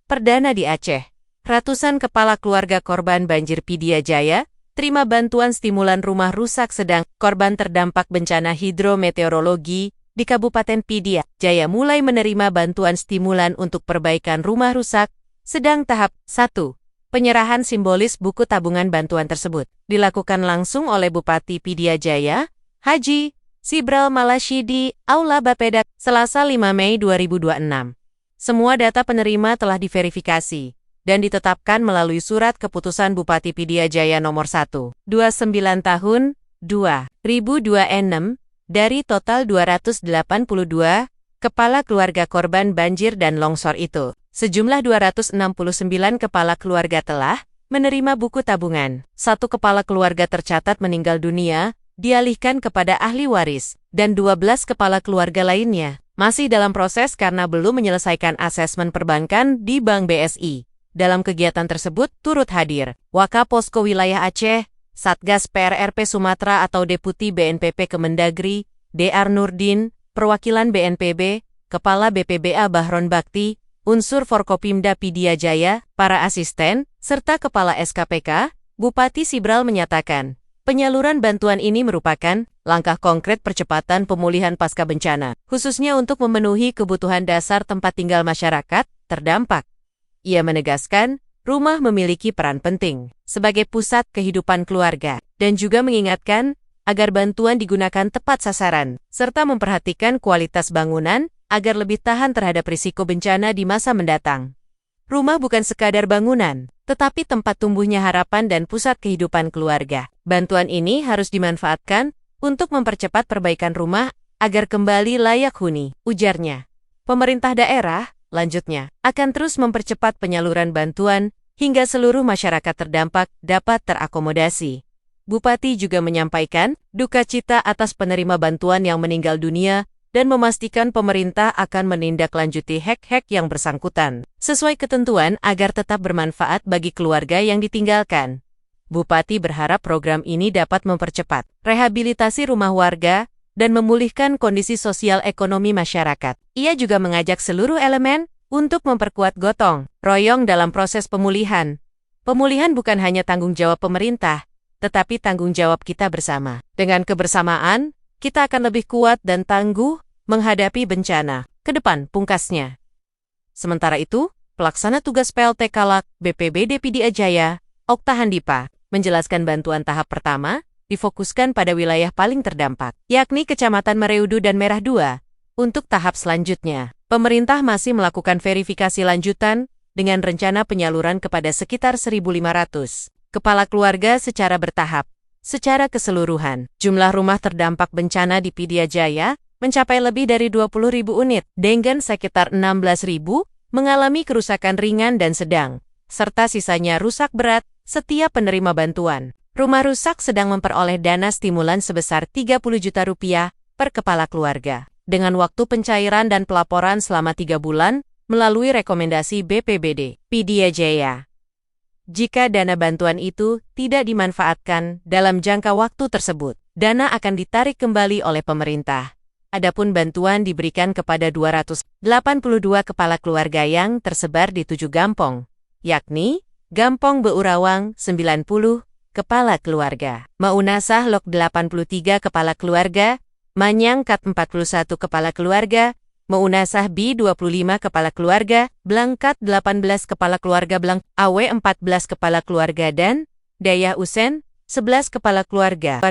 Perdana di Aceh. Ratusan kepala keluarga korban banjir Pidie Jaya terima bantuan stimulan rumah rusak sedang. Korban terdampak bencana hidrometeorologi di Kabupaten Pidie Jaya mulai menerima bantuan stimulan untuk perbaikan rumah rusak sedang tahap 1. Penyerahan simbolis buku tabungan bantuan tersebut dilakukan langsung oleh Bupati Pidie Jaya, Haji Sibral Malashidi, Aula Bapeda, Selasa 5 Mei 2026. Semua data penerima telah diverifikasi dan ditetapkan melalui Surat Keputusan Bupati Pidie Jaya Nomor 1, 29 Tahun 2026 dari total 282 kepala keluarga korban banjir dan longsor itu. Sejumlah 269 kepala keluarga telah menerima buku tabungan. 1 kepala keluarga tercatat meninggal dunia, dialihkan kepada ahli waris, dan 12 kepala keluarga lainnya masih dalam proses karena belum menyelesaikan asesmen perbankan di Bank BSI. Dalam kegiatan tersebut turut hadir Wakaposko Wilayah Aceh, Satgas PRRP Sumatera atau Deputi BNPB Kemendagri, Dr. Nurdin, perwakilan BNPB, Kepala BPBA Bahron Bakti, unsur Forkopimda Pidie Jaya, para asisten, serta Kepala SKPK. Bupati Sibral menyatakan, penyaluran bantuan ini merupakan langkah konkret percepatan pemulihan pasca bencana, khususnya untuk memenuhi kebutuhan dasar tempat tinggal masyarakat terdampak. Ia menegaskan, rumah memiliki peran penting sebagai pusat kehidupan keluarga, dan juga mengingatkan agar bantuan digunakan tepat sasaran, serta memperhatikan kualitas bangunan agar lebih tahan terhadap risiko bencana di masa mendatang. Rumah bukan sekadar bangunan, tetapi tempat tumbuhnya harapan dan pusat kehidupan keluarga. Bantuan ini harus dimanfaatkan untuk mempercepat perbaikan rumah agar kembali layak huni, ujarnya. Pemerintah daerah, lanjutnya, akan terus mempercepat penyaluran bantuan hingga seluruh masyarakat terdampak dapat terakomodasi. Bupati juga menyampaikan duka cita atas penerima bantuan yang meninggal dunia dan memastikan pemerintah akan menindaklanjuti hak-hak yang bersangkutan sesuai ketentuan agar tetap bermanfaat bagi keluarga yang ditinggalkan. Bupati berharap program ini dapat mempercepat rehabilitasi rumah warga dan memulihkan kondisi sosial ekonomi masyarakat. Ia juga mengajak seluruh elemen untuk memperkuat gotong royong dalam proses pemulihan. Pemulihan bukan hanya tanggung jawab pemerintah, tetapi tanggung jawab kita bersama. Dengan kebersamaan, kita akan lebih kuat dan tangguh menghadapi bencana ke depan, pungkasnya. Sementara itu, Pelaksana Tugas PLT Kalak BPBD Pidie Jaya, Okta Handipa, menjelaskan bantuan tahap pertama difokuskan pada wilayah paling terdampak, yakni Kecamatan Mereudu dan Merah 2. Untuk tahap selanjutnya, pemerintah masih melakukan verifikasi lanjutan dengan rencana penyaluran kepada sekitar 1.500 kepala keluarga secara bertahap. Secara keseluruhan, jumlah rumah terdampak bencana di Pidie Jaya mencapai lebih dari 20.000 unit, dengan sekitar 16.000 mengalami kerusakan ringan dan sedang, serta sisanya rusak berat. Setiap penerima bantuan rumah rusak sedang memperoleh dana stimulan sebesar Rp30 juta per kepala keluarga, dengan waktu pencairan dan pelaporan selama 3 bulan melalui rekomendasi BPBD Pidie Jaya. Jika dana bantuan itu tidak dimanfaatkan dalam jangka waktu tersebut, dana akan ditarik kembali oleh pemerintah. Adapun bantuan diberikan kepada 282 kepala keluarga yang tersebar di 7 gampong, yakni Gampong Beurawang 90 kepala keluarga, Maunasah Lok 83 kepala keluarga, Manyangkat 41 kepala keluarga, Maunasah B 25 kepala keluarga, Blangkat 18 kepala keluarga Blang, AW 14 kepala keluarga dan Daya Usen 11 kepala keluarga.